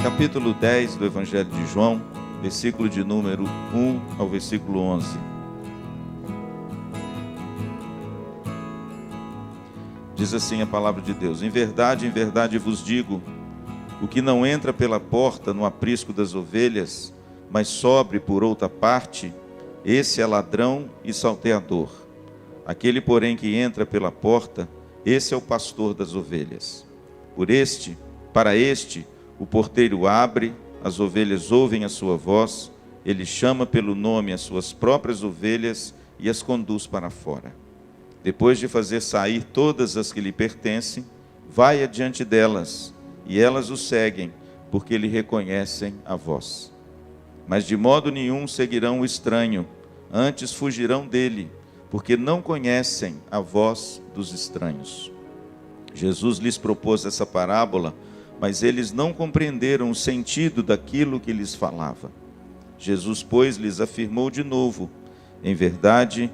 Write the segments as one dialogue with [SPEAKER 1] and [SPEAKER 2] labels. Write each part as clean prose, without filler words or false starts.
[SPEAKER 1] Capítulo 10 do Evangelho de João, versículo de número 1 ao versículo 11. Diz assim a palavra de Deus: em verdade vos digo, o que não entra pela porta no aprisco das ovelhas, mas sobe por outra parte, esse é ladrão e salteador. Aquele, porém, que entra pela porta, esse é o pastor das ovelhas. Para este, o porteiro abre, as ovelhas ouvem a sua voz, ele chama pelo nome as suas próprias ovelhas e as conduz para fora. Depois de fazer sair todas as que lhe pertencem, vai adiante delas, e elas o seguem, porque lhe reconhecem a voz. Mas de modo nenhum seguirão o estranho, antes fugirão dele, porque não conhecem a voz dos estranhos. Jesus lhes propôs essa parábola, mas eles não compreenderam o sentido daquilo que lhes falava. Jesus, pois, lhes afirmou de novo: em verdade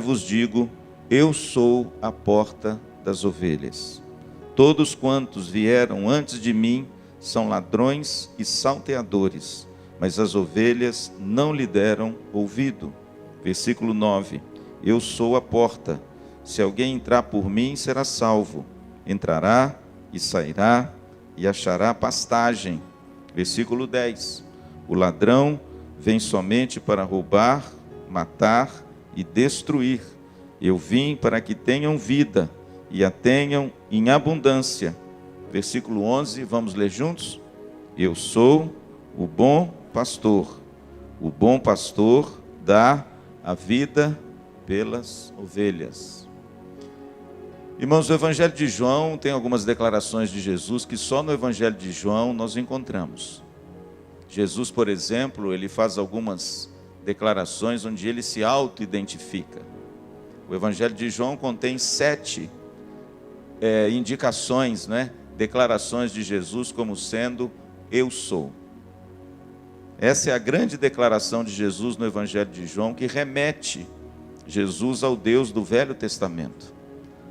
[SPEAKER 1] vos digo, eu sou a porta das ovelhas. Todos quantos vieram antes de mim são ladrões e salteadores, mas as ovelhas não lhe deram ouvido. Versículo 9: eu sou a porta. Se alguém entrar por mim, será salvo. Entrará e sairá e achará pastagem. Versículo 10: o ladrão vem somente para roubar, matar e destruir. Eu vim para que tenham vida e a tenham em abundância. Versículo 11, vamos ler juntos? Eu sou o bom pastor. O bom pastor dá a vida pelas ovelhas. Irmãos, o Evangelho de João tem algumas declarações de Jesus que só no Evangelho de João nós encontramos. Jesus, por exemplo, ele faz algumas declarações onde ele se auto-identifica. O Evangelho de João contém 7 indicações, declarações de Jesus como sendo eu sou. Essa é a grande declaração de Jesus no Evangelho de João, que remete Jesus ao Deus do Velho Testamento.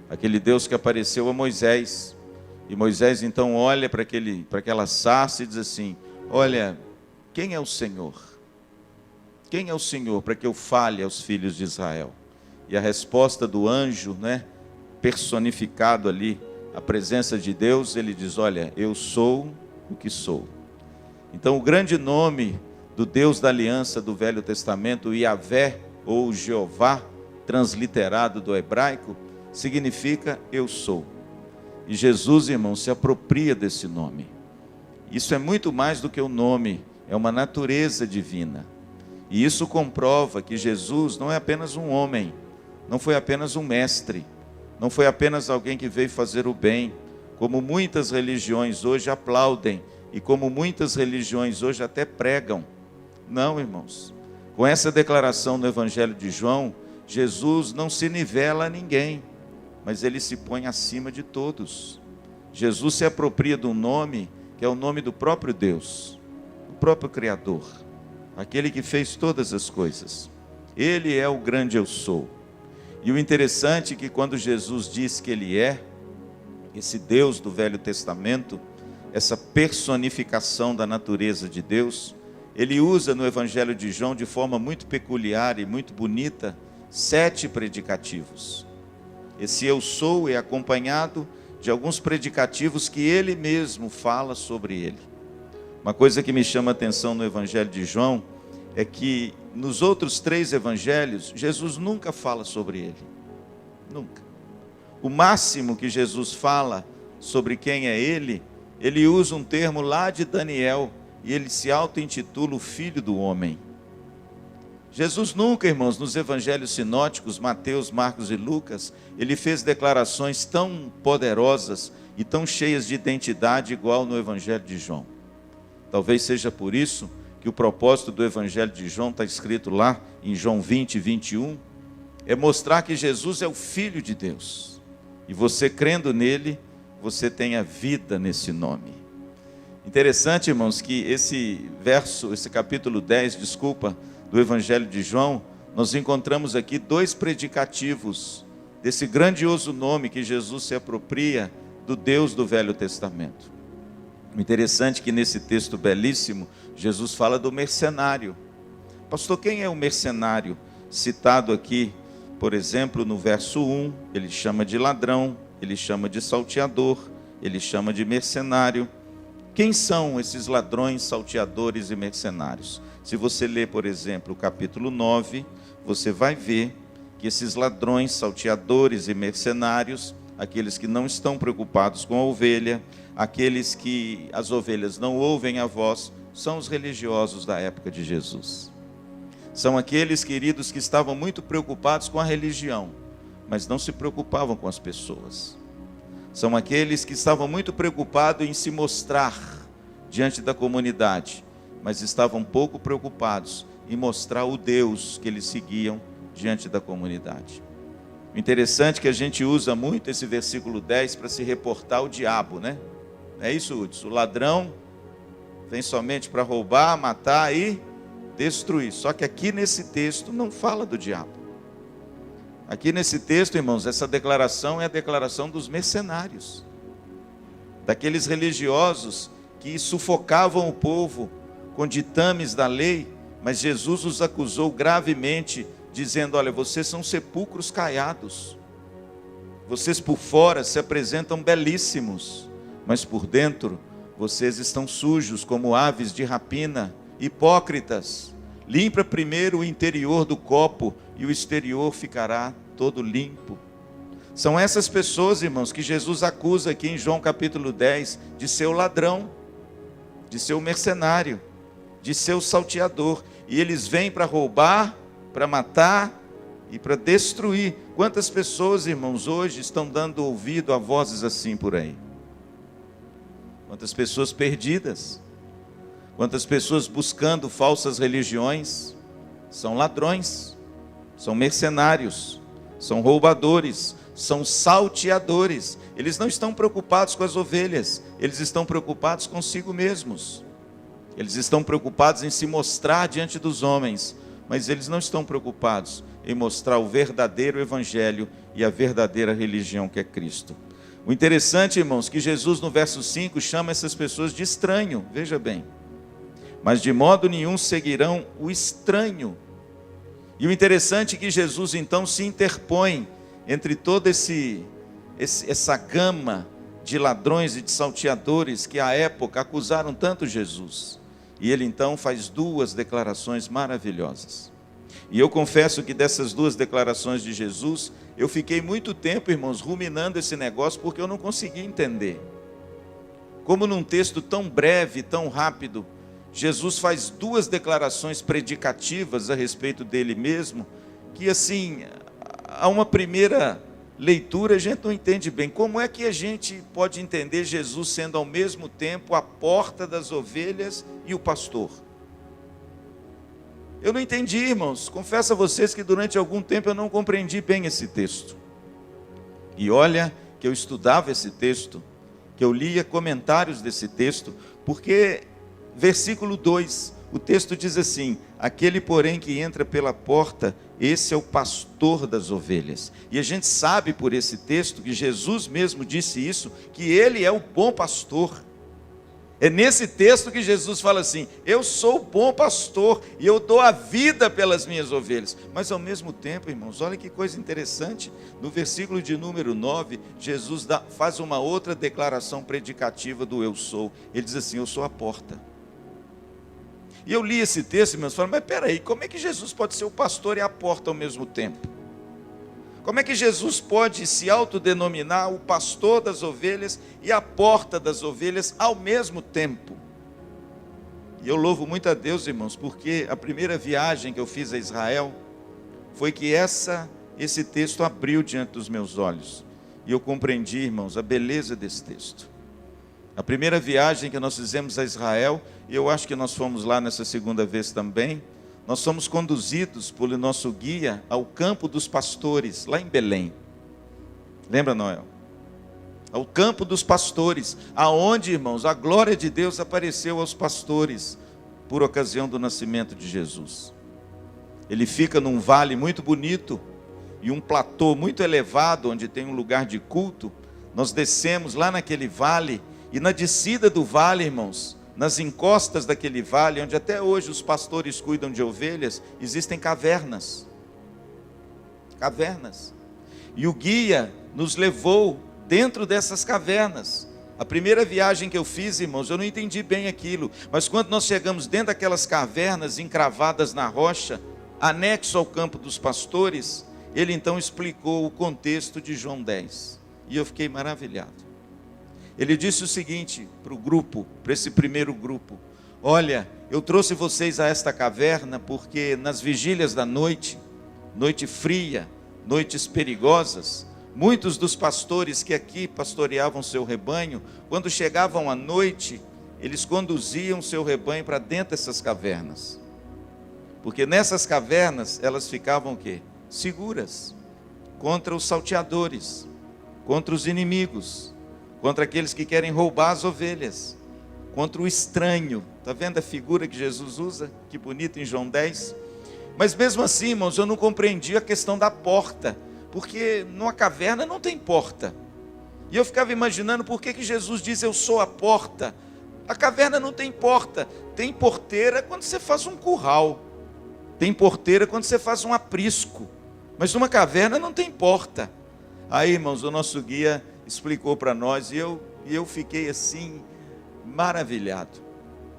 [SPEAKER 1] Aquele Deus que apareceu a Moisés, e Moisés então olha para aquela sarça e diz assim: olha, quem é o Senhor? Quem é o Senhor para que eu fale aos filhos de Israel? E a resposta do anjo, personificado ali, a presença de Deus, ele diz: olha, eu sou o que sou. Então o grande nome do Deus da aliança do Velho Testamento, Yahvé ou Jeová, transliterado do hebraico, significa eu sou. E Jesus, irmão, se apropria desse nome. Isso é muito mais do que um nome, é uma natureza divina. E isso comprova que Jesus não é apenas um homem, não foi apenas um mestre, não foi apenas alguém que veio fazer o bem, como muitas religiões hoje aplaudem e como muitas religiões hoje até pregam. Não, irmãos. Com essa declaração no Evangelho de João, Jesus não se nivela a ninguém, mas ele se põe acima de todos. Jesus se apropria de um nome que é o nome do próprio Deus, o próprio Criador, aquele que fez todas as coisas. Ele é o grande eu sou. E o interessante é que quando Jesus diz que ele é esse Deus do Velho Testamento, essa personificação da natureza de Deus, ele usa no Evangelho de João de forma muito peculiar e muito bonita 7 predicativos. Esse eu sou é acompanhado de alguns predicativos que ele mesmo fala sobre ele. Uma coisa que me chama a atenção no Evangelho de João é que nos outros 3 evangelhos, Jesus nunca fala sobre ele. Nunca. O máximo que Jesus fala sobre quem é ele usa um termo lá de Daniel, e ele se auto-intitula o Filho do Homem. Jesus nunca, irmãos, nos evangelhos sinóticos, Mateus, Marcos e Lucas, ele fez declarações tão poderosas e tão cheias de identidade igual no Evangelho de João. Talvez seja por isso que o propósito do Evangelho de João está escrito lá em João 20, 21, é mostrar que Jesus é o Filho de Deus. E você crendo nele, você tem a vida nesse nome. Interessante, irmãos, que esse capítulo 10, do Evangelho de João, nós encontramos aqui dois predicativos desse grandioso nome que Jesus se apropria do Deus do Velho Testamento. O interessante é que nesse texto belíssimo, Jesus fala do mercenário. Pastor, quem é o mercenário citado aqui? Por exemplo, no verso 1, ele chama de ladrão, ele chama de salteador, ele chama de mercenário. Quem são esses ladrões, salteadores e mercenários? Se você ler, por exemplo, o capítulo 9, você vai ver que esses ladrões, salteadores e mercenários, aqueles que não estão preocupados com a ovelha, aqueles que as ovelhas não ouvem a voz, são os religiosos da época de Jesus. São aqueles, queridos, que estavam muito preocupados com a religião, mas não se preocupavam com as pessoas. São aqueles que estavam muito preocupados em se mostrar diante da comunidade, mas estavam pouco preocupados em mostrar o Deus que eles seguiam diante da comunidade. O interessante é que a gente usa muito esse versículo 10 para se reportar ao diabo, né? É isso, Hudson? O ladrão vem somente para roubar, matar e destruir. Só que aqui nesse texto não fala do diabo. Aqui nesse texto, irmãos, essa declaração é a declaração dos mercenários, daqueles religiosos que sufocavam o povo com ditames da lei, mas Jesus os acusou gravemente, dizendo: olha, vocês são sepulcros caiados, vocês por fora se apresentam belíssimos, mas por dentro vocês estão sujos como aves de rapina, hipócritas. Limpa primeiro o interior do copo e o exterior ficará todo limpo. São essas pessoas, irmãos, que Jesus acusa aqui em João capítulo 10 de ser o ladrão, de ser o mercenário, de ser o salteador. E eles vêm para roubar, para matar e para destruir. Quantas pessoas, irmãos, hoje estão dando ouvido a vozes assim por aí? Quantas pessoas perdidas? Quantas pessoas buscando falsas religiões? São ladrões, são mercenários, são roubadores, são salteadores. Eles não estão preocupados com as ovelhas, eles estão preocupados consigo mesmos. Eles estão preocupados em se mostrar diante dos homens, mas eles não estão preocupados em mostrar o verdadeiro evangelho e a verdadeira religião que é Cristo. O interessante, irmãos, que Jesus no verso 5 chama essas pessoas de estranho, veja bem. Mas de modo nenhum seguirão o estranho. E o interessante é que Jesus então se interpõe entre toda essa gama de ladrões e de salteadores que à época acusaram tanto Jesus. E ele então faz duas declarações maravilhosas. E eu confesso que dessas duas declarações de Jesus, eu fiquei muito tempo, irmãos, ruminando esse negócio, porque eu não conseguia entender. Como num texto tão breve, tão rápido, Jesus faz duas declarações predicativas a respeito dele mesmo, que assim, a uma primeira leitura a gente não entende bem. Como é que a gente pode entender Jesus sendo ao mesmo tempo a porta das ovelhas e o pastor? Eu não entendi, irmãos. Confesso a vocês que durante algum tempo eu não compreendi bem esse texto. E olha que eu estudava esse texto, que eu lia comentários desse texto, porque versículo 2, o texto diz assim: aquele porém que entra pela porta, esse é o pastor das ovelhas. E a gente sabe por esse texto que Jesus mesmo disse isso, que ele é o bom pastor. É nesse texto que Jesus fala assim: eu sou o bom pastor e eu dou a vida pelas minhas ovelhas. Mas ao mesmo tempo, irmãos, olha que coisa interessante, no versículo de número 9, Jesus faz uma outra declaração predicativa do eu sou. Ele diz assim: eu sou a porta. E eu li esse texto, irmãos, falando: mas peraí, como é que Jesus pode ser o pastor e a porta ao mesmo tempo? Como é que Jesus pode se autodenominar o pastor das ovelhas e a porta das ovelhas ao mesmo tempo? E eu louvo muito a Deus, irmãos, porque a primeira viagem que eu fiz a Israel foi que esse texto abriu diante dos meus olhos. E eu compreendi, irmãos, a beleza desse texto. A primeira viagem que nós fizemos a Israel, e eu acho que nós fomos lá nessa segunda vez também, nós somos conduzidos pelo nosso guia ao campo dos pastores, lá em Belém. Lembra, Noel? Ao campo dos pastores, aonde, irmãos, a glória de Deus apareceu aos pastores, por ocasião do nascimento de Jesus. Ele fica num vale muito bonito e um platô muito elevado, onde tem um lugar de culto. Nós descemos lá naquele vale, e na descida do vale, irmãos, nas encostas daquele vale, onde até hoje os pastores cuidam de ovelhas, existem cavernas. Cavernas. E o guia nos levou dentro dessas cavernas. A primeira viagem que eu fiz, irmãos, eu não entendi bem aquilo, mas quando nós chegamos dentro daquelas cavernas encravadas na rocha, anexo ao campo dos pastores, ele então explicou o contexto de João 10. E eu fiquei maravilhado. Ele disse o seguinte para o grupo, para esse primeiro grupo: olha, eu trouxe vocês a esta caverna porque nas vigílias da noite, noite fria, noites perigosas, muitos dos pastores que aqui pastoreavam seu rebanho, quando chegavam à noite, eles conduziam seu rebanho para dentro dessas cavernas. Porque nessas cavernas elas ficavam o quê? Seguras contra os salteadores, contra os inimigos, contra aqueles que querem roubar as ovelhas, contra o estranho. Está vendo a figura que Jesus usa? Que bonito em João 10. Mas mesmo assim, irmãos, eu não compreendi a questão da porta, porque numa caverna não tem porta. E eu ficava imaginando por que Jesus diz: eu sou a porta. A caverna não tem porta. Tem porteira quando você faz um curral, tem porteira quando você faz um aprisco, mas numa caverna não tem porta. Aí, irmãos, o nosso guia explicou para nós, e eu fiquei assim, maravilhado.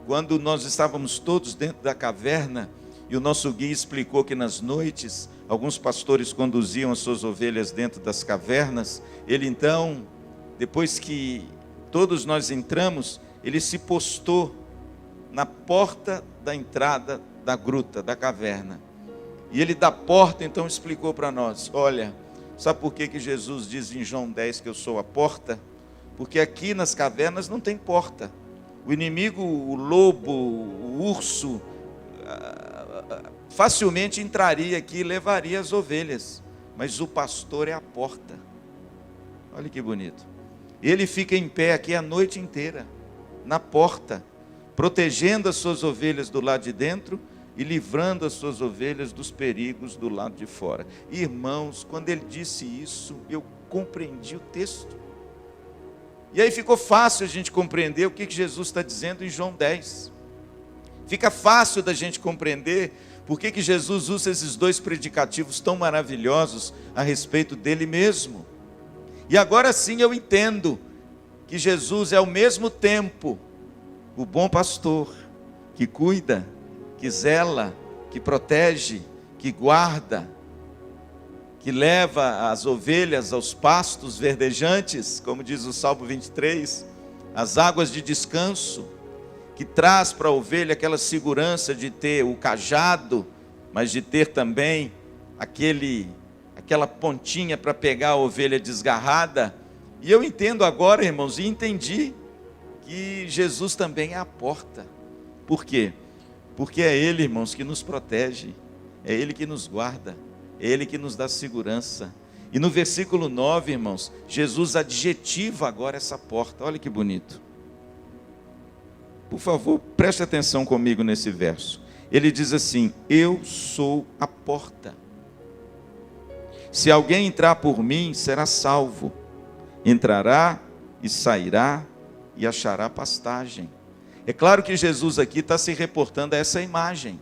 [SPEAKER 1] Quando nós estávamos todos dentro da caverna, e o nosso guia explicou que nas noites, alguns pastores conduziam as suas ovelhas dentro das cavernas. Ele então, depois que todos nós entramos, ele se postou na porta da entrada da gruta, da caverna. E ele da porta então explicou para nós: olha, sabe por que Jesus diz em João 10 que eu sou a porta? Porque aqui nas cavernas não tem porta. O inimigo, o lobo, o urso, facilmente entraria aqui e levaria as ovelhas. Mas o pastor é a porta. Olha que bonito. Ele fica em pé aqui a noite inteira, na porta, protegendo as suas ovelhas do lado de dentro e livrando as suas ovelhas dos perigos do lado de fora. Irmãos, quando ele disse isso, eu compreendi o texto. E aí ficou fácil a gente compreender o que Jesus está dizendo em João 10. Fica fácil da gente compreender por que Jesus usa esses dois predicativos tão maravilhosos a respeito dele mesmo. E agora sim eu entendo que Jesus é ao mesmo tempo o bom pastor, que cuida, que zela, que protege, que guarda, que leva as ovelhas aos pastos verdejantes, como diz o Salmo 23, as águas de descanso, que traz para a ovelha aquela segurança de ter o cajado, mas de ter também aquela pontinha para pegar a ovelha desgarrada. E eu entendo agora, irmãos, e entendi que Jesus também é a porta. Por quê? Porque é Ele, irmãos, que nos protege, é Ele que nos guarda, é Ele que nos dá segurança. E no versículo 9, irmãos, Jesus adjetiva agora essa porta. Olha que bonito. Por favor, preste atenção comigo nesse verso. Ele diz assim: eu sou a porta. Se alguém entrar por mim, será salvo. Entrará e sairá e achará pastagem. É claro que Jesus aqui está se reportando a essa imagem,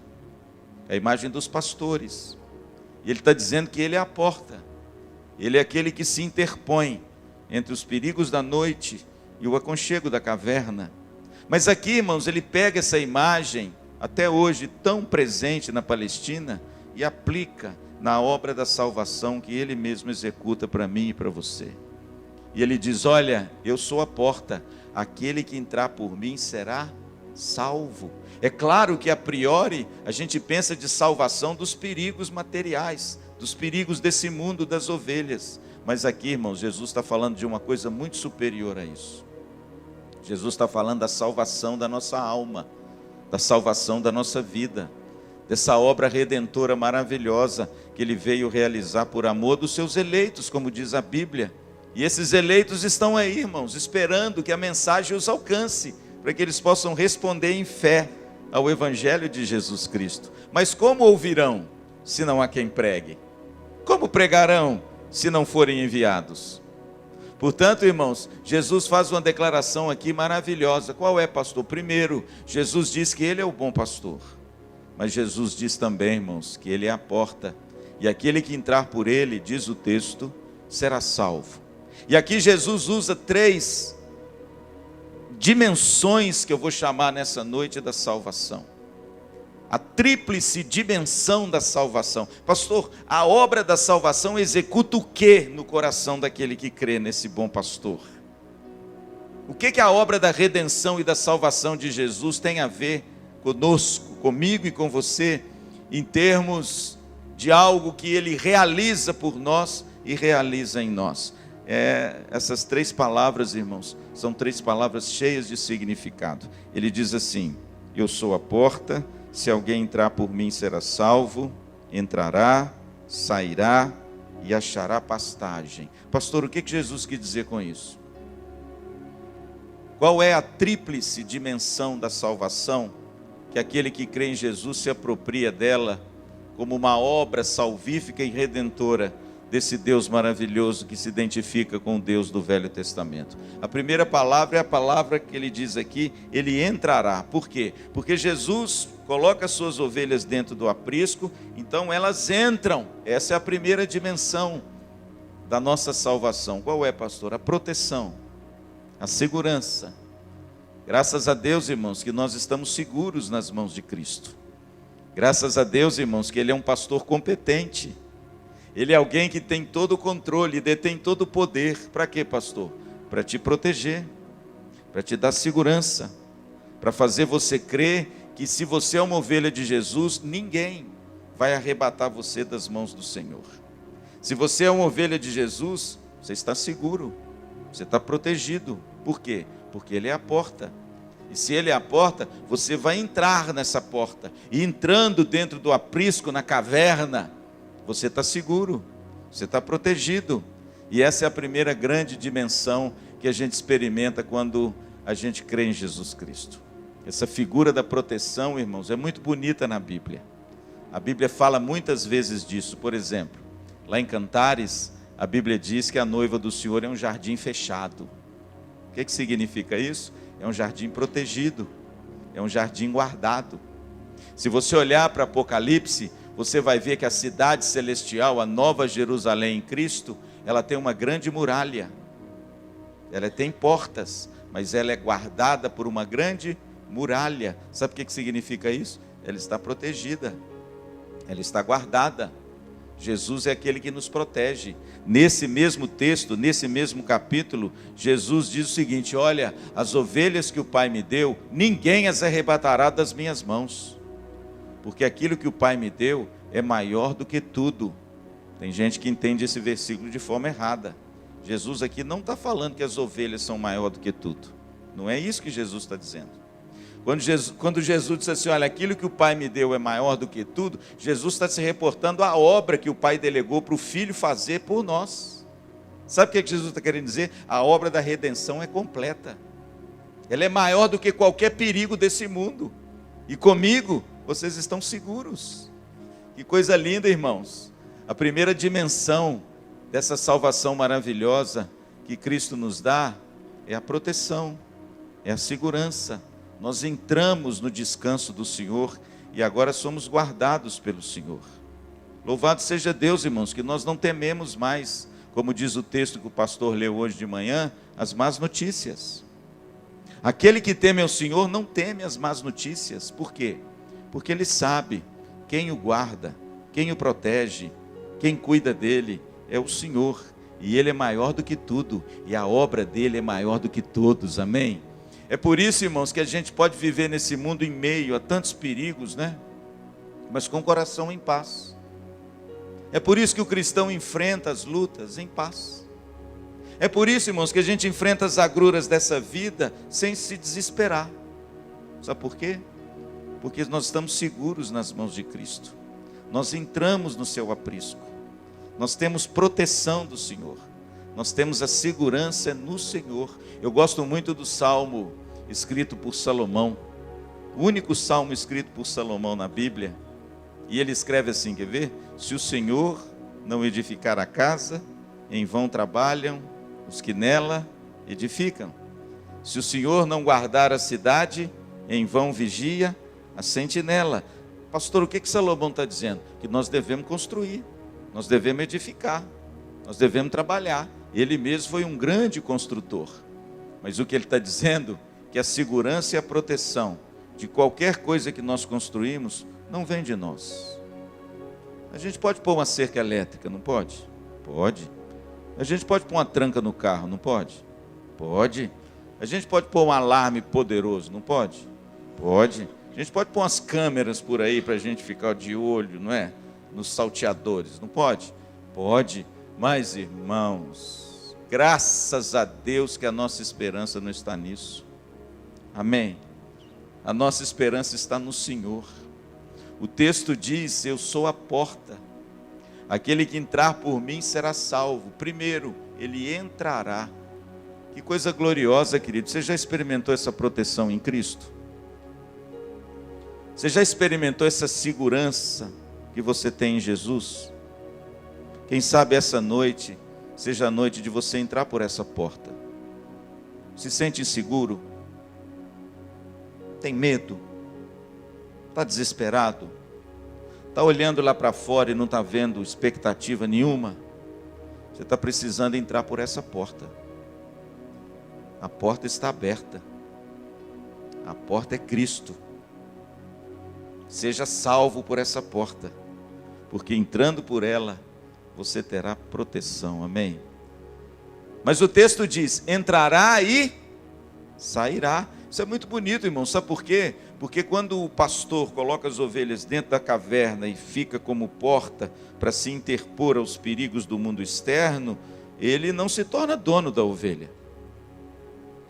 [SPEAKER 1] a imagem dos pastores. E ele está dizendo que ele é a porta. Ele é aquele que se interpõe entre os perigos da noite e o aconchego da caverna. Mas aqui, irmãos, ele pega essa imagem, até hoje tão presente na Palestina, e aplica na obra da salvação que ele mesmo executa para mim e para você. E ele diz: olha, eu sou a porta, aquele que entrar por mim será salvo. É claro que a priori a gente pensa de salvação dos perigos materiais, dos perigos desse mundo das ovelhas. Mas aqui, irmãos, Jesus está falando de uma coisa muito superior a isso. Jesus está falando da salvação da nossa alma, da salvação da nossa vida, dessa obra redentora maravilhosa que Ele veio realizar por amor dos seus eleitos, como diz a Bíblia. E esses eleitos estão aí, irmãos, esperando que a mensagem os alcance, para que eles possam responder em fé ao Evangelho de Jesus Cristo. Mas como ouvirão? se não há quem pregue? Como pregarão se não forem enviados? Portanto, irmãos, Jesus faz uma declaração aqui maravilhosa. Qual é, pastor? Primeiro, Jesus diz que Ele é o bom pastor. Mas Jesus diz também, irmãos, que Ele é a porta. E aquele que entrar por Ele, diz o texto, será salvo. E aqui Jesus usa 3 dimensões que eu vou chamar nessa noite da salvação. A tríplice dimensão da salvação. Pastor, a obra da salvação executa o que no coração daquele que crê nesse bom pastor? O que a obra da redenção e da salvação de Jesus tem a ver conosco, comigo e com você, em termos de algo que Ele realiza por nós e realiza em nós? Essas 3 palavras, irmãos, são 3 palavras cheias de significado. Ele diz assim: eu sou a porta, se alguém entrar por mim será salvo, entrará, sairá e achará pastagem. Pastor, o que Jesus quis dizer com isso? Qual é a tríplice dimensão da salvação, que aquele que crê em Jesus se apropria dela como uma obra salvífica e redentora desse Deus maravilhoso que se identifica com o Deus do Velho Testamento? A primeira palavra é a palavra que ele diz aqui: ele entrará. Por quê? Porque Jesus coloca suas ovelhas dentro do aprisco, então elas entram. Essa é a primeira dimensão da nossa salvação. Qual é, pastor? A proteção, a segurança. Graças a Deus, irmãos, que nós estamos seguros nas mãos de Cristo. Graças a Deus, irmãos, que Ele é um pastor competente. Ele é alguém que tem todo o controle, detém todo o poder. Para quê, pastor? Para te proteger, para te dar segurança, para fazer você crer que se você é uma ovelha de Jesus, ninguém vai arrebatar você das mãos do Senhor. Se você é uma ovelha de Jesus, você está seguro, você está protegido. Por quê? Porque Ele é a porta. E se Ele é a porta, você vai entrar nessa porta. E entrando dentro do aprisco, na caverna, você está seguro, você está protegido. E essa é a primeira grande dimensão que a gente experimenta quando a gente crê em Jesus Cristo. Essa figura da proteção, irmãos, é muito bonita na Bíblia. A Bíblia fala muitas vezes disso. Por exemplo, lá em Cantares, a Bíblia diz que a noiva do Senhor é um jardim fechado. O que significa isso? É um jardim protegido, é um jardim guardado. Se você olhar para Apocalipse, você vai ver que a cidade celestial, a Nova Jerusalém em Cristo, ela tem uma grande muralha. Ela tem portas, mas ela é guardada por uma grande muralha. Sabe o que significa isso? Ela está protegida, ela está guardada. Jesus é aquele que nos protege. Nesse mesmo texto, nesse mesmo capítulo, Jesus diz o seguinte: olha, as ovelhas que o Pai me deu, ninguém as arrebatará das minhas mãos, porque aquilo que o Pai me deu é maior do que tudo. Tem gente que entende esse versículo de forma errada. Jesus aqui não está falando que as ovelhas são maior do que tudo. Não é isso que Jesus está dizendo. Quando Jesus disse assim, olha, aquilo que o Pai me deu é maior do que tudo, Jesus está se reportando à obra que o Pai delegou para o Filho fazer por nós. Sabe o que Jesus está querendo dizer? A obra da redenção é completa. Ela é maior do que qualquer perigo desse mundo. E comigo, vocês estão seguros. Que coisa linda, irmãos. A primeira dimensão dessa salvação maravilhosa que Cristo nos dá é a proteção, é a segurança. Nós entramos no descanso do Senhor e agora somos guardados pelo Senhor. Louvado seja Deus, irmãos, que nós não tememos mais, como diz o texto que o pastor leu hoje de manhã, as más notícias. Aquele que teme ao Senhor não teme as más notícias. Por quê? Porque ele sabe quem o guarda, quem o protege, quem cuida dele é o Senhor. E ele é maior do que tudo, e a obra dele é maior do que todos, amém? É por isso, irmãos, que a gente pode viver nesse mundo em meio a tantos perigos, né? Mas com o coração em paz. É por isso que o cristão enfrenta as lutas em paz. É por isso, irmãos, que a gente enfrenta as agruras dessa vida sem se desesperar. Sabe por quê? Porque nós estamos seguros nas mãos de Cristo. Nós entramos no seu aprisco. Nós temos proteção do Senhor. Nós temos a segurança no Senhor. Eu gosto muito do salmo escrito por Salomão. O único salmo escrito por Salomão na Bíblia. E ele escreve assim, quer ver? Se o Senhor não edificar a casa, em vão trabalham os que nela edificam. Se o Senhor não guardar a cidade, em vão vigia a sentinela. Pastor, o que Salomão está dizendo? Que nós devemos construir, nós devemos edificar, nós devemos trabalhar. Ele mesmo foi um grande construtor. Mas o que ele está dizendo? Que a segurança e a proteção de qualquer coisa que nós construímos não vem de nós. A gente pode pôr uma cerca elétrica, não pode? Pode. A gente pode pôr uma tranca no carro, não pode? Pode. A gente pode pôr um alarme poderoso, não pode? Pode. A gente pode pôr umas câmeras por aí para a gente ficar de olho, não é? Nos salteadores, não pode? Pode. Mas, irmãos, graças a Deus que a nossa esperança não está nisso. Amém? A nossa esperança está no Senhor. O texto diz, eu sou a porta. Aquele que entrar por mim será salvo. Primeiro, ele entrará. Que coisa gloriosa, querido. Você já experimentou essa proteção em Cristo? Você já experimentou essa segurança que você tem em Jesus? Quem sabe essa noite seja a noite de você entrar por essa porta. Se sente inseguro? Tem medo? Está desesperado? Está olhando lá para fora e não está vendo expectativa nenhuma? Você está precisando entrar por essa porta. A porta está aberta. A porta é Cristo. Seja salvo por essa porta, porque entrando por ela, você terá proteção, amém? Mas o texto diz, entrará e sairá. Isso é muito bonito, irmão, sabe por quê? Porque quando o pastor coloca as ovelhas dentro da caverna e fica como porta para se interpor aos perigos do mundo externo, ele não se torna dono da ovelha.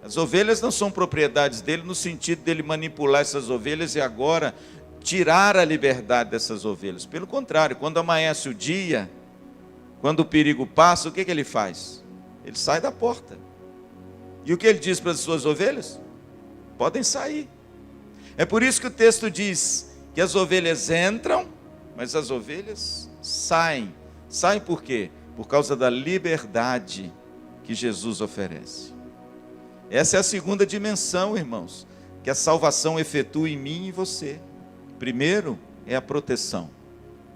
[SPEAKER 1] As ovelhas não são propriedades dele no sentido dele manipular essas ovelhas e agora tirar a liberdade dessas ovelhas. Pelo contrário, quando amanhece o dia, quando o perigo passa, o que ele faz? Ele sai da porta. E o que ele diz para as suas ovelhas? Podem sair. É por isso que o texto diz que as ovelhas entram, mas as ovelhas saem. Saem por quê? Por causa da liberdade que Jesus oferece. Essa é a segunda dimensão, irmãos, que a salvação efetua em mim e você. Primeiro, é a proteção.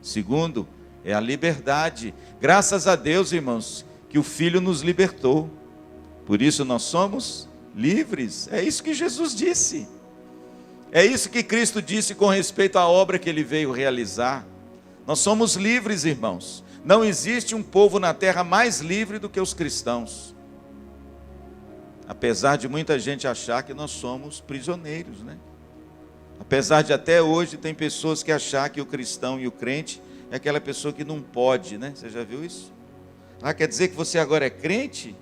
[SPEAKER 1] Segundo, é a liberdade. Graças a Deus, irmãos, que o Filho nos libertou. Por isso nós somos livres. É isso que Jesus disse. É isso que Cristo disse com respeito à obra que Ele veio realizar. Nós somos livres, irmãos. Não existe um povo na terra mais livre do que os cristãos. Apesar de muita gente achar que nós somos prisioneiros, né? Apesar de até hoje tem pessoas que acham que o cristão e o crente é aquela pessoa que não pode, né? Você já viu isso? Ah, quer dizer que você agora é crente?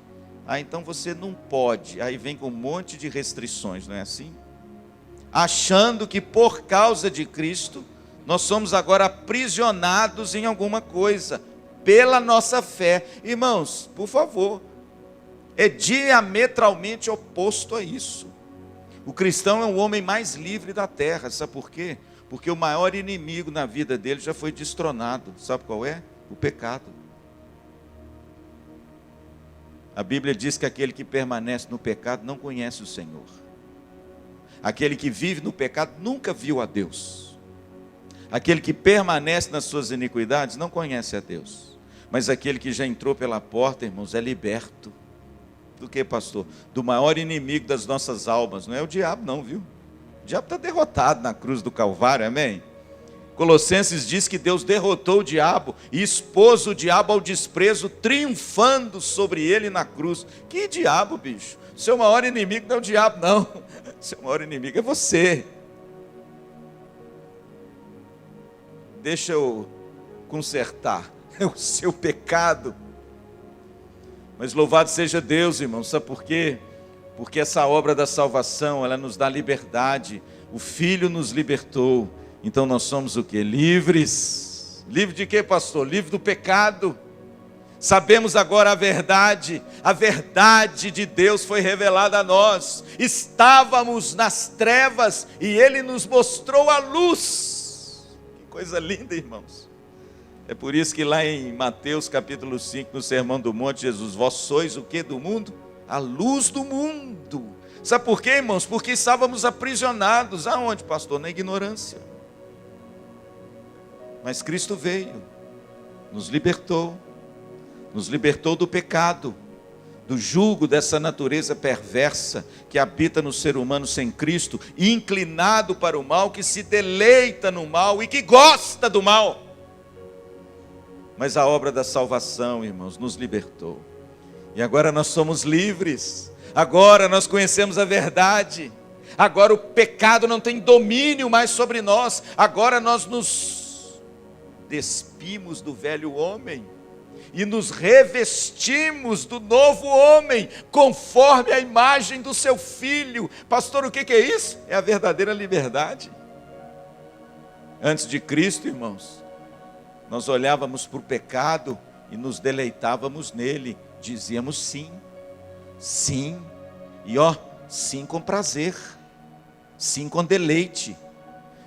[SPEAKER 1] Ah, então você não pode. Aí vem com um monte de restrições, não é assim? Achando que por causa de Cristo, nós somos agora aprisionados em alguma coisa, pela nossa fé. Irmãos, por favor, é diametralmente oposto a isso. O cristão é o homem mais livre da terra, sabe por quê? Porque o maior inimigo na vida dele já foi destronado, sabe qual é? O pecado. A Bíblia diz que aquele que permanece no pecado não conhece o Senhor. Aquele que vive no pecado nunca viu a Deus. Aquele que permanece nas suas iniquidades não conhece a Deus. Mas aquele que já entrou pela porta, irmãos, é liberto. Do que, pastor? Do maior inimigo das nossas almas. Não é o diabo não, viu? O diabo está derrotado na cruz do Calvário, amém? Colossenses diz que Deus derrotou o diabo e expôs o diabo ao desprezo, triunfando sobre ele na cruz. Que diabo, bicho? Seu maior inimigo não é o diabo, não. Seu maior inimigo é você. Deixa eu consertar o seu pecado. Mas louvado seja Deus, irmãos, sabe por quê? Porque essa obra da salvação, ela nos dá liberdade. O Filho nos libertou. Então nós somos o quê? Livres. Livre de quê, pastor? Livre do pecado. Sabemos agora a verdade de Deus foi revelada a nós. Estávamos nas trevas e Ele nos mostrou a luz. Que Coisa linda, irmãos. É por isso que lá em Mateus capítulo 5, no Sermão do Monte, Jesus, vós sois o que do mundo? A luz do mundo. Sabe por quê, irmãos? Porque estávamos aprisionados. Aonde, pastor? Na ignorância. Mas Cristo veio, nos libertou do pecado, do jugo dessa natureza perversa que habita no ser humano sem Cristo, inclinado para o mal, que se deleita no mal e que gosta do mal. Mas a obra da salvação, irmãos, nos libertou. E agora nós somos livres. Agora nós conhecemos a verdade. Agora o pecado não tem domínio mais sobre nós. Agora nós nos despimos do velho homem e nos revestimos do novo homem, conforme a imagem do seu Filho. Pastor, o que é isso? É a verdadeira liberdade. Antes de Cristo, irmãos, nós olhávamos para o pecado e nos deleitávamos nele. Dizíamos sim, sim, e sim com prazer, sim com deleite,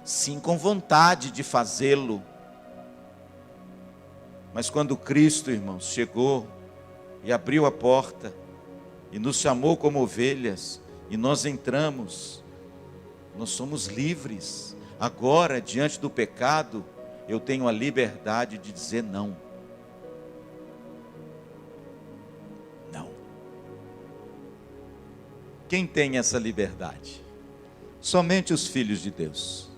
[SPEAKER 1] sim com vontade de fazê-lo. Mas quando Cristo, irmãos, chegou e abriu a porta e nos chamou como ovelhas, e nós entramos, nós somos livres. Agora, diante do pecado, eu tenho a liberdade de dizer não. Não. Quem tem essa liberdade? Somente os filhos de Deus.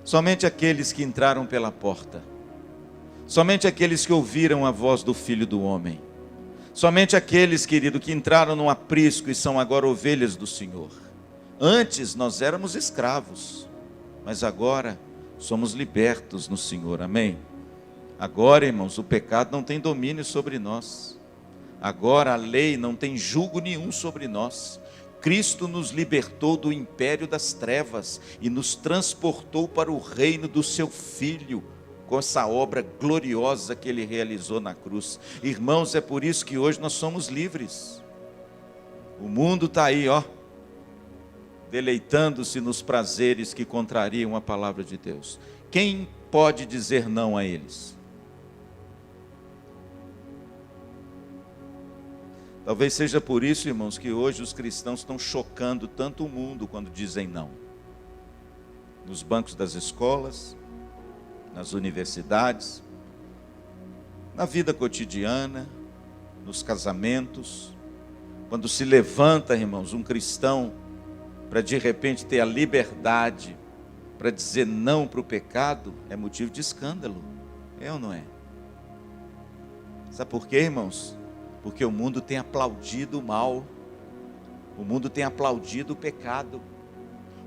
[SPEAKER 1] Somente aqueles que entraram pela porta. Somente aqueles que ouviram a voz do Filho do Homem. Somente aqueles, querido, que entraram no aprisco e são agora ovelhas do Senhor. Antes nós éramos escravos, mas agora somos libertos no Senhor, amém? Agora, irmãos, o pecado não tem domínio sobre nós. Agora a lei não tem julgo nenhum sobre nós. Cristo nos libertou do império das trevas e nos transportou para o reino do seu Filho, com essa obra gloriosa que Ele realizou na cruz. Irmãos, é por isso que hoje nós somos livres. O mundo está aí, deleitando-se nos prazeres que contrariam a palavra de Deus. Quem pode dizer não a eles? Talvez seja por isso, irmãos, que hoje os cristãos estão chocando tanto o mundo quando dizem não. Nos bancos das escolas, nas universidades, na vida cotidiana, nos casamentos. Quando se levanta, irmãos, um cristão para de repente ter a liberdade para dizer não para o pecado, é motivo de escândalo, é ou não é? Sabe por quê, irmãos? Porque o mundo tem aplaudido o mal, o mundo tem aplaudido o pecado,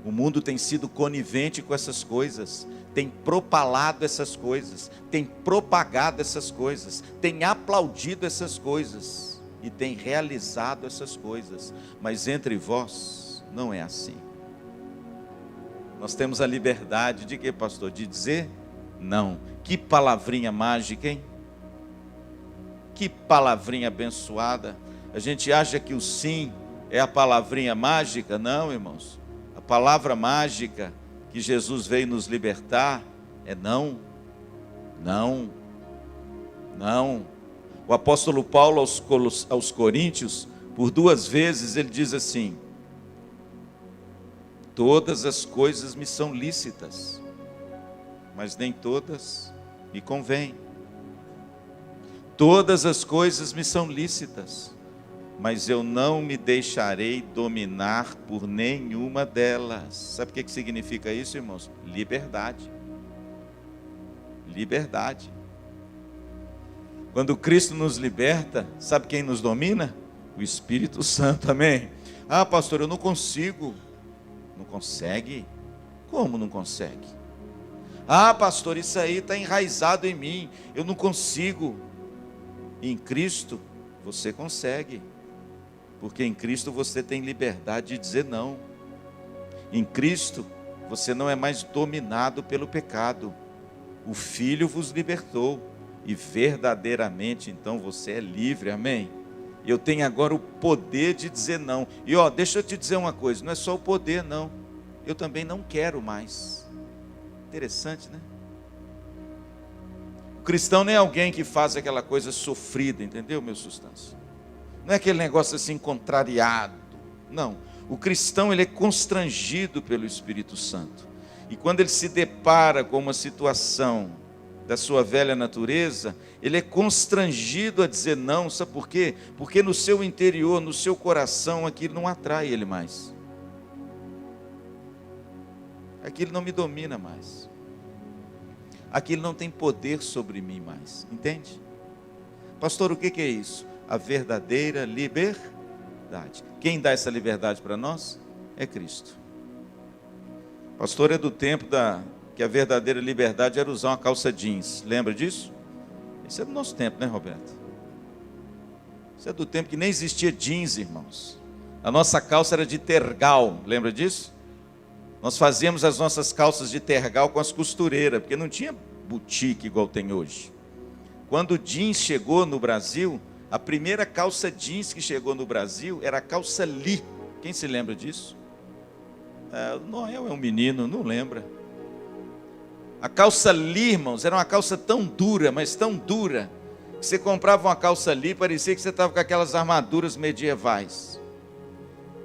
[SPEAKER 1] o mundo tem sido conivente com essas coisas, tem propalado essas coisas, tem propagado essas coisas, tem aplaudido essas coisas e tem realizado essas coisas, mas entre vós não é assim. Nós temos a liberdade de quê, pastor? De dizer não. Que palavrinha mágica, hein? Que palavrinha abençoada. A gente acha que o sim é a palavrinha mágica? Não, irmãos. A palavra mágica que Jesus veio nos libertar é não. Não. Não. O apóstolo Paulo aos Coríntios, por 2 vezes, ele diz assim: todas as coisas me são lícitas, mas nem todas me convêm. Todas as coisas me são lícitas, mas eu não me deixarei dominar por nenhuma delas. Sabe o que significa isso, irmãos? Liberdade. Liberdade. Quando Cristo nos liberta, sabe quem nos domina? O Espírito Santo, amém? Ah, pastor, eu não consigo. Não consegue? Como não consegue? Ah, pastor, isso aí está enraizado em mim, eu não consigo. Em Cristo você consegue, porque em Cristo você tem liberdade de dizer não. Em Cristo você não é mais dominado pelo pecado. O Filho vos libertou e verdadeiramente então você é livre, amém? Eu tenho agora o poder de dizer não. E deixa eu te dizer uma coisa, não é só o poder não, eu também não quero mais. Interessante, né? O cristão não é alguém que faz aquela coisa sofrida, entendeu, meu substância? Não é aquele negócio assim contrariado, não. O cristão, ele é constrangido pelo Espírito Santo. E quando ele se depara com uma situação da sua velha natureza, ele é constrangido a dizer não. Sabe por quê? Porque no seu interior, no seu coração, aquilo não atrai ele mais. Aquilo não me domina mais. Aquilo não tem poder sobre mim mais. Entende? Pastor, o que é isso? A verdadeira liberdade. Quem dá essa liberdade para nós? É Cristo. Pastor, é do tempo que a verdadeira liberdade era usar uma calça jeans. Lembra disso? Isso é do nosso tempo, né, Roberto? Isso é do tempo que nem existia jeans, irmãos. A nossa calça era de tergal. Lembra disso? Nós fazíamos as nossas calças de tergal com as costureiras, porque não tinha boutique igual tem hoje. Quando o jeans chegou no Brasil, a primeira calça jeans que chegou no Brasil era a calça Lee. Quem se lembra disso? O Noel é um menino, não lembra. A calça Lee, irmãos, era uma calça tão dura, mas tão dura, que você comprava uma calça Lee, parecia que você estava com aquelas armaduras medievais.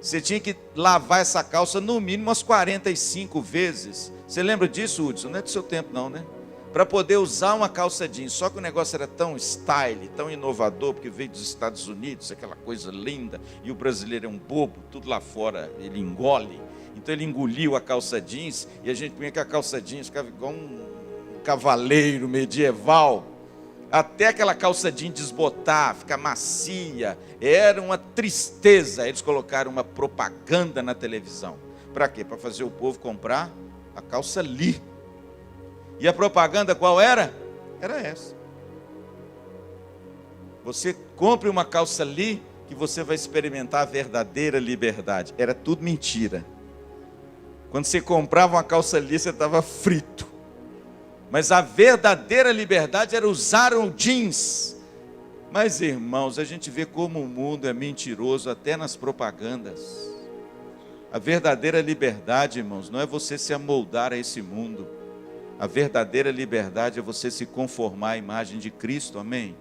[SPEAKER 1] Você tinha que lavar essa calça no mínimo umas 45 vezes. Você lembra disso, Hudson? Não é do seu tempo não, né? Para poder usar uma calça jeans. Só que o negócio era tão style, tão inovador, porque veio dos Estados Unidos, aquela coisa linda, e o brasileiro é um bobo, tudo lá fora ele engole. Então ele engoliu a calça jeans, e a gente punha que a calça jeans ficava igual um cavaleiro medieval. Até aquela calça jeans desbotar, ficar macia, era uma tristeza. Eles colocaram uma propaganda na televisão. Para quê? Para fazer o povo comprar a calça Lee. E a propaganda qual era? Era essa. Você compre uma calça Lee, que você vai experimentar a verdadeira liberdade. Era tudo mentira. Quando você comprava uma calça Lee, você estava frito. Mas a verdadeira liberdade era usar um jeans. Mas, irmãos, a gente vê como o mundo é mentiroso até nas propagandas. A verdadeira liberdade, irmãos, não é você se amoldar a esse mundo. A verdadeira liberdade é você se conformar à imagem de Cristo, amém?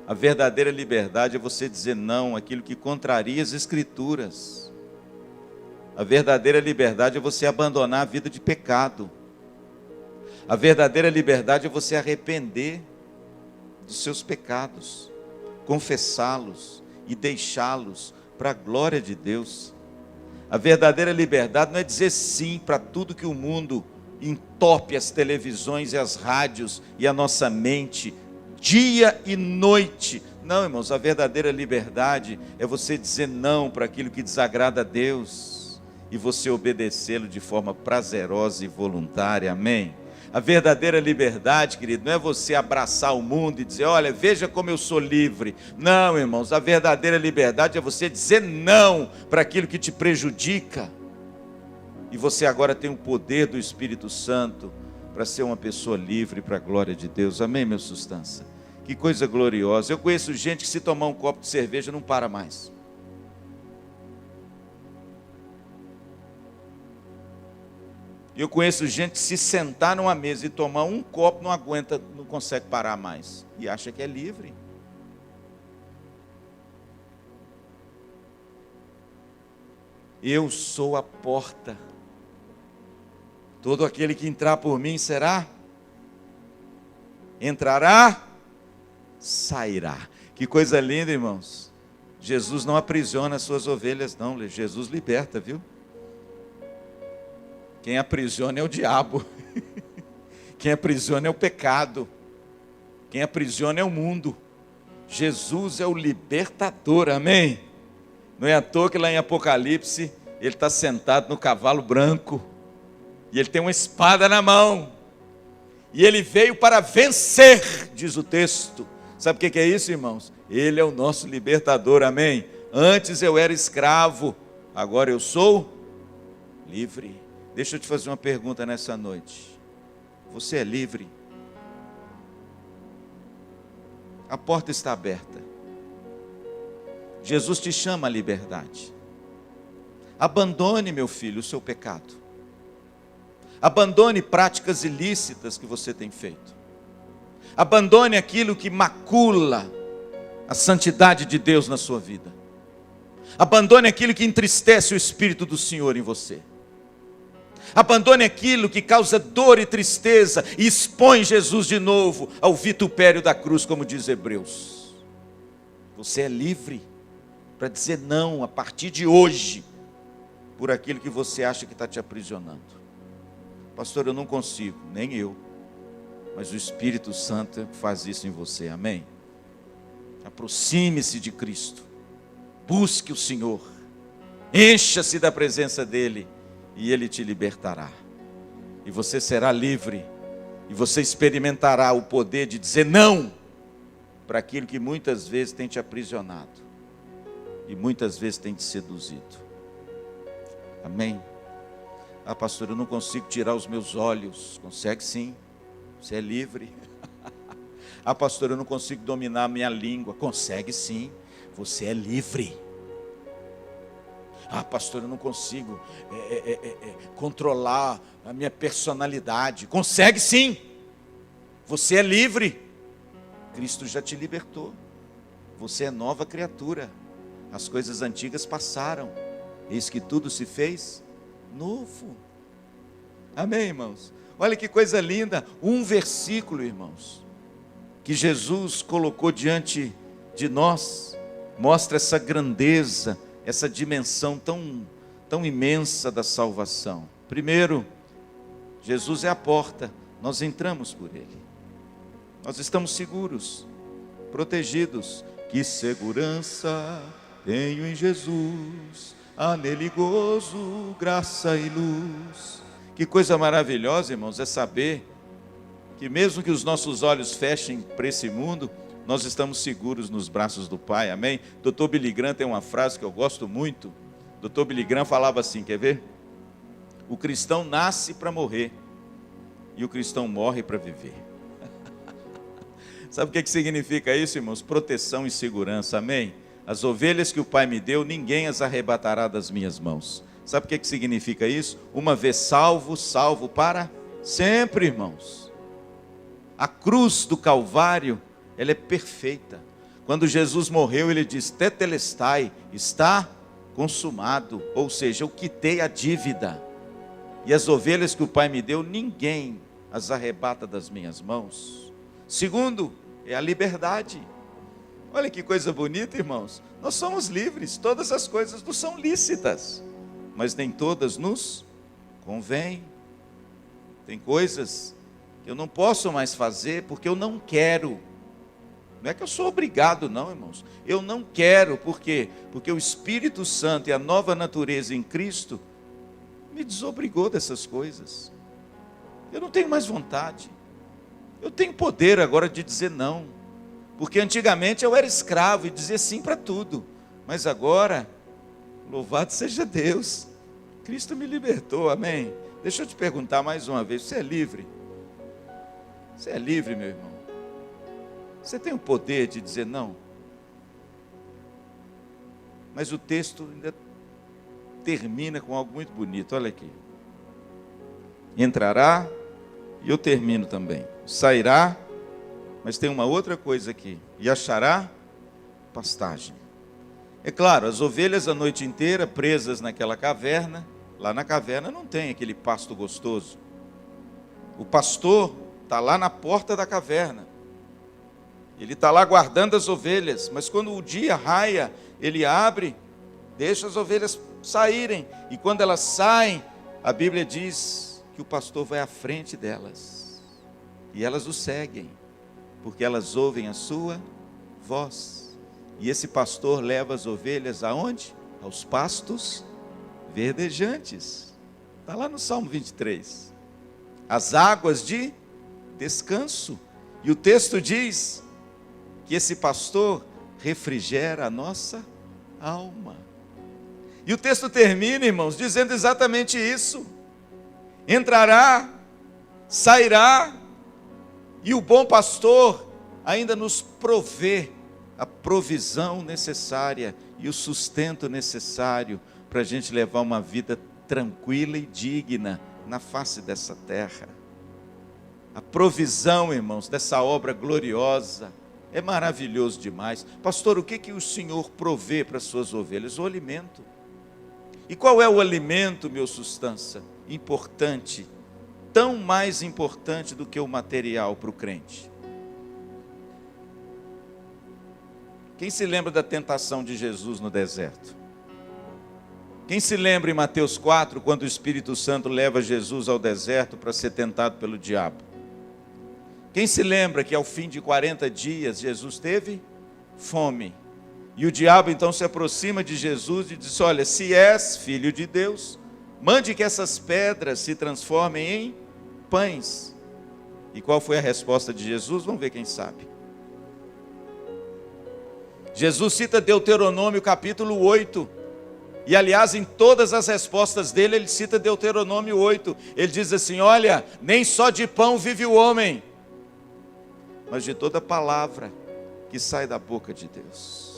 [SPEAKER 1] A verdadeira liberdade é você dizer não àquilo que contraria as Escrituras. A verdadeira liberdade é você abandonar a vida de pecado. A verdadeira liberdade é você arrepender dos seus pecados, confessá-los e deixá-los para a glória de Deus. A verdadeira liberdade não é dizer sim para tudo que o mundo entope as televisões e as rádios e a nossa mente, dia e noite. Não, irmãos, a verdadeira liberdade é você dizer não para aquilo que desagrada a Deus e você obedecê-lo de forma prazerosa e voluntária, amém? A verdadeira liberdade, querido, não é você abraçar o mundo e dizer, olha, veja como eu sou livre. Não, irmãos, a verdadeira liberdade é você dizer não para aquilo que te prejudica. E você agora tem o poder do Espírito Santo para ser uma pessoa livre para a glória de Deus. Amém, meu substância? Que coisa gloriosa. Eu conheço gente que se tomar um copo de cerveja não para mais. Eu conheço gente que se sentar numa mesa e tomar um copo não aguenta, não consegue parar mais. E acha que é livre. Eu sou a porta. Todo aquele que entrar por mim será? Entrará? Sairá. Que coisa linda, irmãos. Jesus não aprisiona as suas ovelhas, não. Jesus liberta, viu? Quem aprisiona é o diabo. Quem aprisiona é o pecado. Quem aprisiona é o mundo. Jesus é o libertador, amém? Não é à toa que lá em Apocalipse, ele está sentado no cavalo branco. E ele tem uma espada na mão. E ele veio para vencer, diz o texto. Sabe o que é isso, irmãos? Ele é o nosso libertador, amém? Antes eu era escravo, agora eu sou livre. Deixa eu te fazer uma pergunta nessa noite. Você é livre? A porta está aberta. Jesus te chama à liberdade. Abandone, meu filho, o seu pecado. Abandone práticas ilícitas que você tem feito. Abandone aquilo que macula a santidade de Deus na sua vida. Abandone aquilo que entristece o Espírito do Senhor em você. Abandone aquilo que causa dor e tristeza e expõe Jesus de novo ao vitupério da cruz, como diz Hebreus. Você é livre para dizer não a partir de hoje por aquilo que você acha que está te aprisionando. Pastor, eu não consigo, nem eu. Mas o Espírito Santo faz isso em você, amém? Aproxime-se de Cristo. Busque o Senhor. Encha-se da presença dEle e Ele te libertará. E você será livre. E você experimentará o poder de dizer não para aquilo que muitas vezes tem te aprisionado. E muitas vezes tem te seduzido. Amém? Ah, pastor, eu não consigo tirar os meus olhos. Consegue sim. Você é livre. Ah, pastor, eu não consigo dominar a minha língua. Consegue sim. Você é livre. Ah, pastor, eu não consigo controlar a minha personalidade. Consegue sim. Você é livre. Cristo já te libertou. Você é nova criatura. As coisas antigas passaram. Eis que tudo se fez novo. Amém, irmãos? Olha que coisa linda. Um versículo, irmãos, que Jesus colocou diante de nós, mostra essa grandeza, essa dimensão tão imensa da salvação. Primeiro, Jesus é a porta, nós entramos por Ele. Nós estamos seguros, protegidos. Que segurança tenho em Jesus, há nele gozo, graça e luz. Que coisa maravilhosa, irmãos, é saber que mesmo que os nossos olhos fechem para esse mundo, nós estamos seguros nos braços do Pai, amém? Dr. Billy Graham tem uma frase que eu gosto muito. Dr. Billy Graham falava assim, quer ver? O cristão nasce para morrer e o cristão morre para viver. Sabe o que significa isso, irmãos? Proteção e segurança, amém? As ovelhas que o Pai me deu, ninguém as arrebatará das minhas mãos. Sabe o que significa isso? Uma vez salvo, salvo para sempre, irmãos. A cruz do Calvário, ela é perfeita. Quando Jesus morreu, ele diz, tetelestai, está consumado. Ou seja, eu quitei a dívida. E as ovelhas que o Pai me deu, ninguém as arrebata das minhas mãos. Segundo, é a liberdade. Olha que coisa bonita, irmãos. Nós somos livres, todas as coisas nos são lícitas, mas nem todas nos convêm. Tem coisas que eu não posso mais fazer porque eu não quero. Não é que eu sou obrigado não, irmãos. Eu não quero, por quê? Porque o Espírito Santo e a nova natureza em Cristo me desobrigou dessas coisas. Eu não tenho mais vontade. Eu tenho poder agora de dizer não. Porque antigamente eu era escravo e dizia sim para tudo. Mas agora, louvado seja Deus, Cristo me libertou, amém? Deixa eu te perguntar mais uma vez, você é livre? Você é livre, meu irmão? Você tem o poder de dizer não? Mas o texto ainda termina com algo muito bonito, olha aqui. Entrará, e eu termino também. Sairá, mas tem uma outra coisa aqui. E achará pastagem. É claro, as ovelhas a noite inteira presas naquela caverna. Lá na caverna não tem aquele pasto gostoso. O pastor está lá na porta da caverna. Ele está lá guardando as ovelhas. Mas quando o dia raia, ele abre, deixa as ovelhas saírem. E quando elas saem, a Bíblia diz que o pastor vai à frente delas. E elas o seguem, porque elas ouvem a sua voz. E esse pastor leva as ovelhas aonde? Aos pastos verdejantes. Está lá no Salmo 23. As águas de descanso. E o texto diz que esse pastor refrigera a nossa alma. E o texto termina, irmãos, dizendo exatamente isso. Entrará, sairá, e o bom pastor ainda nos provê a provisão necessária e o sustento necessário para a gente levar uma vida tranquila e digna na face dessa terra. A provisão, irmãos, dessa obra gloriosa é maravilhoso demais. Pastor, o que o Senhor provê para as suas ovelhas? O alimento. E qual é o alimento, meu sustância? Importante, tão mais importante do que o material para o crente. Quem se lembra da tentação de Jesus no deserto? Quem se lembra em Mateus 4, quando o Espírito Santo leva Jesus ao deserto para ser tentado pelo diabo? Quem se lembra que ao fim de 40 dias Jesus teve fome? E o diabo então se aproxima de Jesus e diz: olha, se és filho de Deus, mande que essas pedras se transformem em pães. E qual foi a resposta de Jesus? Vamos ver quem sabe. Jesus cita Deuteronômio capítulo 8. E aliás, em todas as respostas dele, ele cita Deuteronômio 8. Ele diz assim: olha, nem só de pão vive o homem, mas de toda palavra que sai da boca de Deus.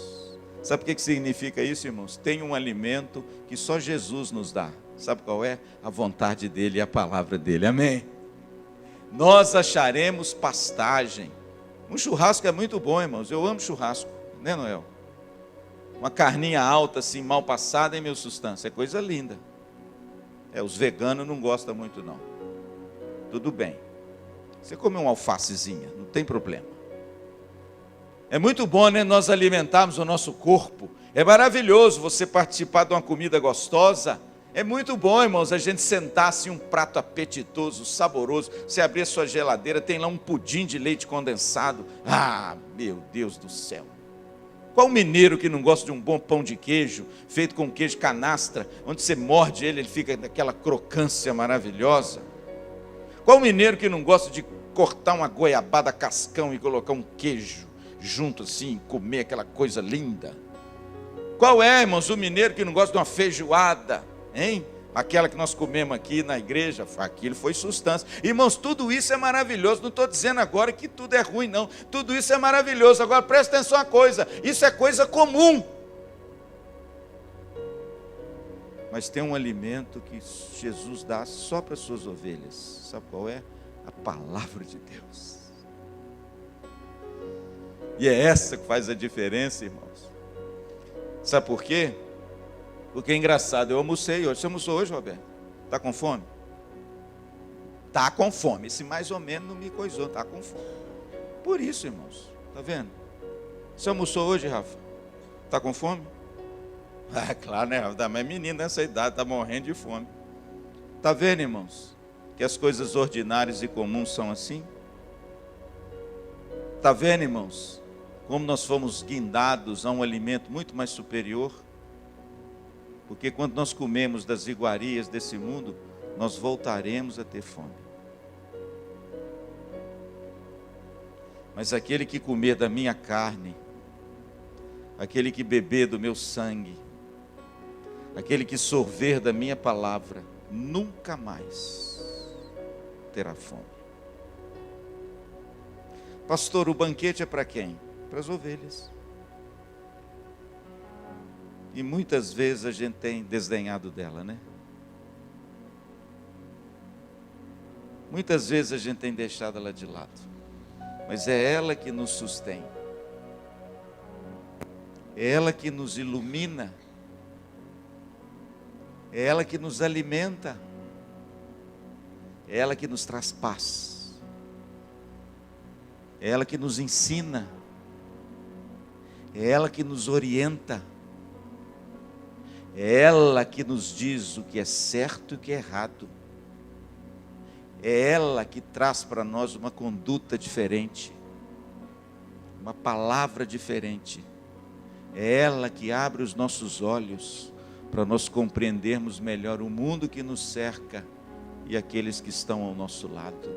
[SPEAKER 1] Sabe o que significa isso, irmãos? Tem um alimento que só Jesus nos dá. Sabe qual é? A vontade dele e a palavra dele. Amém? Nós acharemos pastagem. Um churrasco é muito bom, irmãos. Eu amo churrasco, né, Noel? Uma carninha alta, assim, mal passada, em meu sustância. É coisa linda. Os veganos não gostam muito, não. Tudo bem. Você come uma alfacezinha, não tem problema. É muito bom, né, nós alimentarmos o nosso corpo. É maravilhoso você participar de uma comida gostosa. É muito bom, irmãos, a gente sentar assim, um prato apetitoso, saboroso. Você abrir a sua geladeira, tem lá um pudim de leite condensado. Ah, meu Deus do céu. Qual mineiro que não gosta de um bom pão de queijo, feito com queijo canastra, onde você morde ele fica daquela crocância maravilhosa? Qual mineiro que não gosta de cortar uma goiabada cascão e colocar um queijo junto assim, comer aquela coisa linda? Qual é, irmãos, o mineiro que não gosta de uma feijoada, hein? Aquela que nós comemos aqui na igreja, aquilo foi sustância. Irmãos, tudo isso é maravilhoso. Não estou dizendo agora que tudo é ruim, não. Tudo isso é maravilhoso. Agora presta atenção a coisa, isso é coisa comum. Mas tem um alimento que Jesus dá só para as suas ovelhas. Sabe qual é? A palavra de Deus. E é essa que faz a diferença, irmãos. Sabe por quê? Porque é engraçado, eu almocei hoje. Você almoçou hoje, Roberto? Está com fome? Está com fome. Esse mais ou menos não me coisou, está com fome. Por isso, irmãos, está vendo? Você almoçou hoje, Rafa? Está com fome? Ah, claro, né, Rafa? Mas menino nessa idade está morrendo de fome. Está vendo, irmãos? Que as coisas ordinárias e comuns são assim? Está vendo, irmãos? Como nós fomos guindados a um alimento muito mais superior? Porque quando nós comemos das iguarias desse mundo, nós voltaremos a ter fome. Mas aquele que comer da minha carne, aquele que beber do meu sangue, aquele que sorver da minha palavra, nunca mais terá fome. Pastor, o banquete é para quem? Para as ovelhas. E muitas vezes a gente tem desdenhado dela, né? Muitas vezes a gente tem deixado ela de lado. Mas é ela que nos sustém. É ela que nos ilumina. É ela que nos alimenta. É ela que nos traz paz. É ela que nos ensina. É ela que nos orienta. É ela que nos diz o que é certo e o que é errado. É ela que traz para nós uma conduta diferente, uma palavra diferente. É ela que abre os nossos olhos para nós compreendermos melhor o mundo que nos cerca e aqueles que estão ao nosso lado.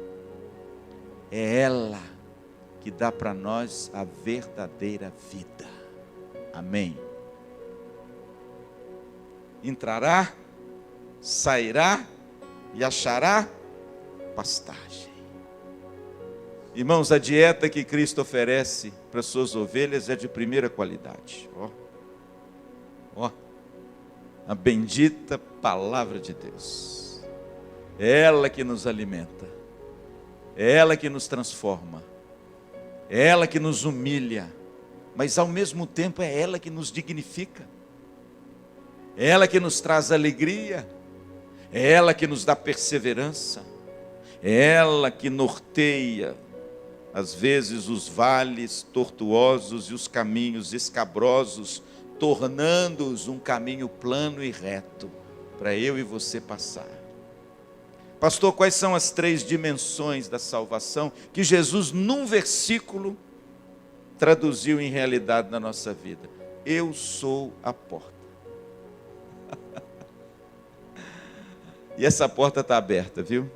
[SPEAKER 1] É ela que dá para nós a verdadeira vida. Amém. Entrará, sairá e achará pastagem. Irmãos, a dieta que Cristo oferece para as suas ovelhas é de primeira qualidade. Ó, a bendita palavra de Deus. É ela que nos alimenta. É ela que nos transforma. É ela que nos humilha. Mas ao mesmo tempo é ela que nos dignifica. É ela que nos traz alegria. É ela que nos dá perseverança. É ela que norteia, às vezes, os vales tortuosos e os caminhos escabrosos, tornando-os um caminho plano e reto para eu e você passar. Pastor, quais são as 3 dimensões da salvação que Jesus, num versículo, traduziu em realidade na nossa vida? Eu sou a porta. E essa porta está aberta, viu?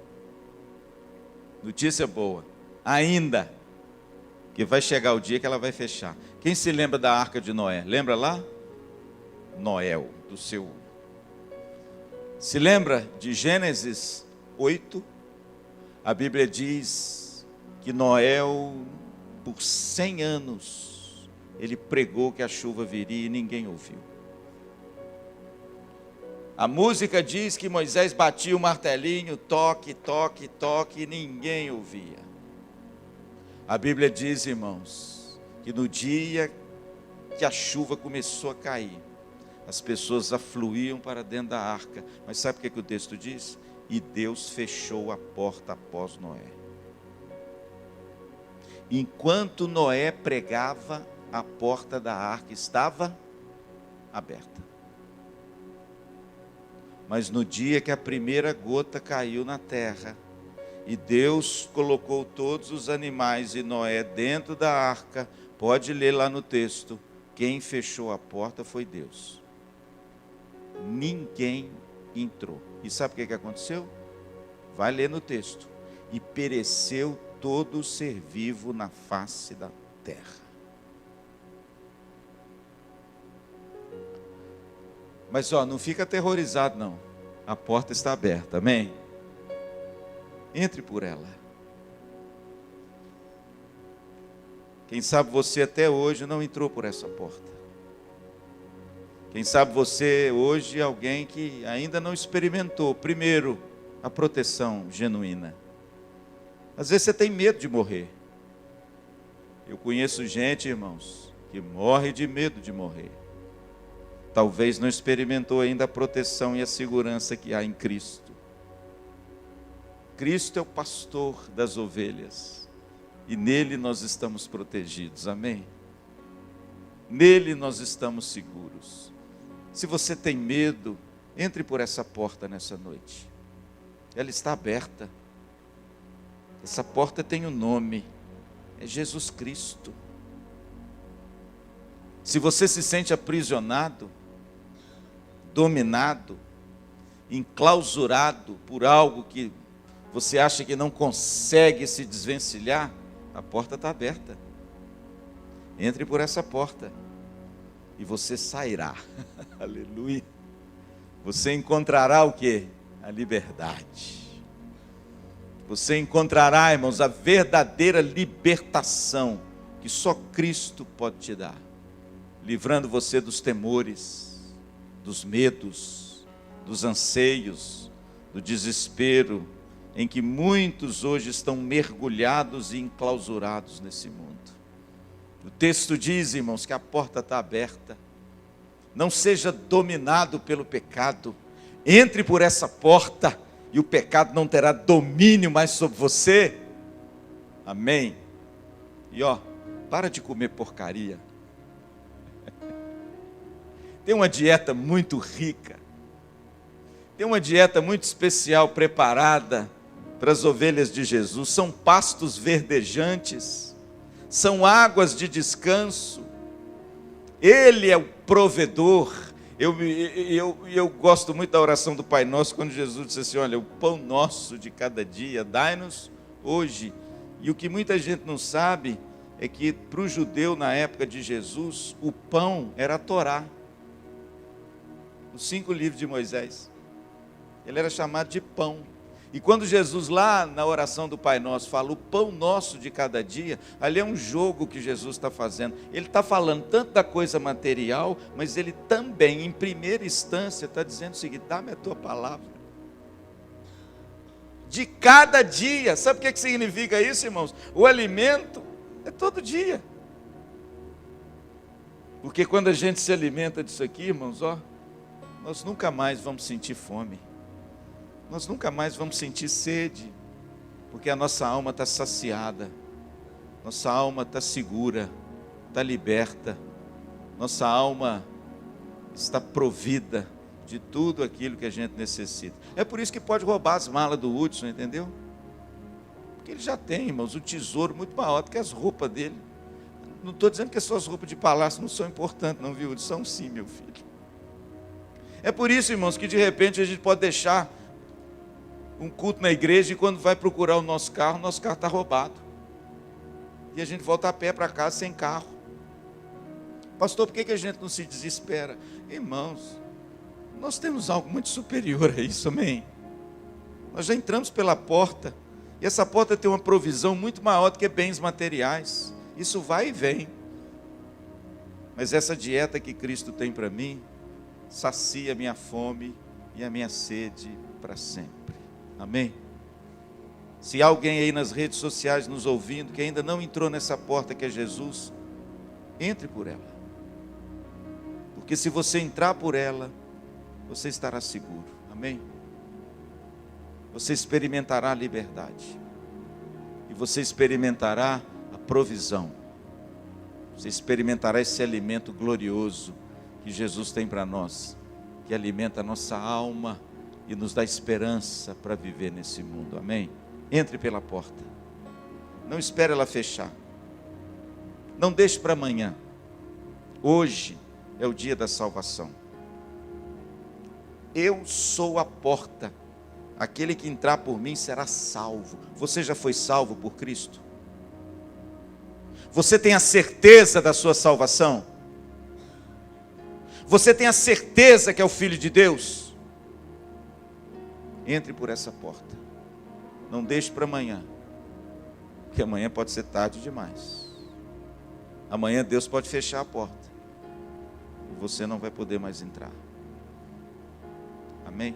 [SPEAKER 1] Notícia boa. Ainda que vai chegar o dia que ela vai fechar. Quem se lembra da Arca de Noé? Lembra lá? Noé, do seu... Se lembra de Gênesis 8? A Bíblia diz que Noé, por 100 anos, ele pregou que a chuva viria e ninguém ouviu. A música diz que Moisés batia o martelinho, toque, toque, toque, e ninguém ouvia. A Bíblia diz, irmãos, que no dia que a chuva começou a cair, as pessoas afluíam para dentro da arca. Mas sabe o que o texto diz? E Deus fechou a porta após Noé. Enquanto Noé pregava, a porta da arca estava aberta. Mas no dia que a primeira gota caiu na terra, e Deus colocou todos os animais e Noé dentro da arca, pode ler lá no texto, quem fechou a porta foi Deus. Ninguém entrou. E sabe o que aconteceu? Vai ler no texto. E pereceu todo ser vivo na face da terra. Mas não fica aterrorizado não. A porta está aberta, amém? Entre por ela. Quem sabe você até hoje não entrou por essa porta. Quem sabe você hoje é alguém que ainda não experimentou, primeiro, a proteção genuína. Às vezes você tem medo de morrer. Eu conheço gente, irmãos, que morre de medo de morrer. Talvez não experimentou ainda a proteção e a segurança que há em Cristo. Cristo é o pastor das ovelhas. E nele nós estamos protegidos, amém? Nele nós estamos seguros. Se você tem medo, entre por essa porta nessa noite. Ela está aberta. Essa porta tem um nome. É Jesus Cristo. Se você se sente aprisionado, dominado, enclausurado por algo que você acha que não consegue se desvencilhar, a porta está aberta. Entre por essa porta e você sairá. Aleluia. Você encontrará o quê? A liberdade. Você encontrará, irmãos, a verdadeira libertação que só Cristo pode te dar, livrando você dos temores, dos medos, dos anseios, do desespero, em que muitos hoje estão mergulhados e enclausurados nesse mundo. O texto diz, irmãos, que a porta está aberta. Não seja dominado pelo pecado. Entre por essa porta e o pecado não terá domínio mais sobre você. Amém? E para de comer porcaria. Tem uma dieta muito rica. Tem uma dieta muito especial preparada para as ovelhas de Jesus. São pastos verdejantes. São águas de descanso. Ele é o provedor. Eu gosto muito da oração do Pai Nosso, quando Jesus disse assim, olha, o pão nosso de cada dia, dai-nos hoje. E o que muita gente não sabe, é que para o judeu, na época de Jesus, o pão era a Torá. Os 5 livros de Moisés. Ele era chamado de pão. E quando Jesus lá na oração do Pai Nosso fala o pão nosso de cada dia, ali é um jogo que Jesus está fazendo. Ele está falando tanto da coisa material, mas ele também, em primeira instância, está dizendo o seguinte, dá-me a tua palavra. de cada dia. Sabe o que significa isso, irmãos? O alimento é todo dia. Porque quando a gente se alimenta disso aqui, irmãos, nós nunca mais vamos sentir fome. Nós nunca mais vamos sentir sede. Porque a nossa alma está saciada. Nossa alma está segura, está liberta. Nossa alma está provida de tudo aquilo que a gente necessita. É por isso que pode roubar as malas do Hudson, entendeu? Porque ele já tem, irmãos, um tesouro muito maior do que as roupas dele. Não estou dizendo que as suas roupas de palácio não são importantes, não, viu? São sim, meu filho. É por isso, irmãos, que de repente a gente pode deixar um culto na igreja e quando vai procurar o nosso carro está roubado. E a gente volta a pé para casa sem carro. Pastor, por que a gente não se desespera? Irmãos, nós temos algo muito superior a isso, amém? Nós já entramos pela porta, e essa porta tem uma provisão muito maior do que bens materiais. Isso vai e vem. Mas essa dieta que Cristo tem para mim, sacia a minha fome e a minha sede para sempre. Amém? Se há alguém aí nas redes sociais nos ouvindo, que ainda não entrou nessa porta que é Jesus, entre por ela. Porque se você entrar por ela, você estará seguro. Amém? Você experimentará a liberdade. E você experimentará a provisão. Você experimentará esse alimento glorioso que Jesus tem para nós, que alimenta a nossa alma e nos dá esperança para viver nesse mundo. Amém? Entre pela porta. Não espere ela fechar. Não deixe para amanhã. Hoje é o dia da salvação. Eu sou a porta. Aquele que entrar por mim será salvo. Você já foi salvo por Cristo? Você tem a certeza da sua salvação? Você tem a certeza que é o Filho de Deus? Entre por essa porta. Não deixe para amanhã. Porque amanhã pode ser tarde demais. Amanhã Deus pode fechar a porta. E você não vai poder mais entrar. Amém?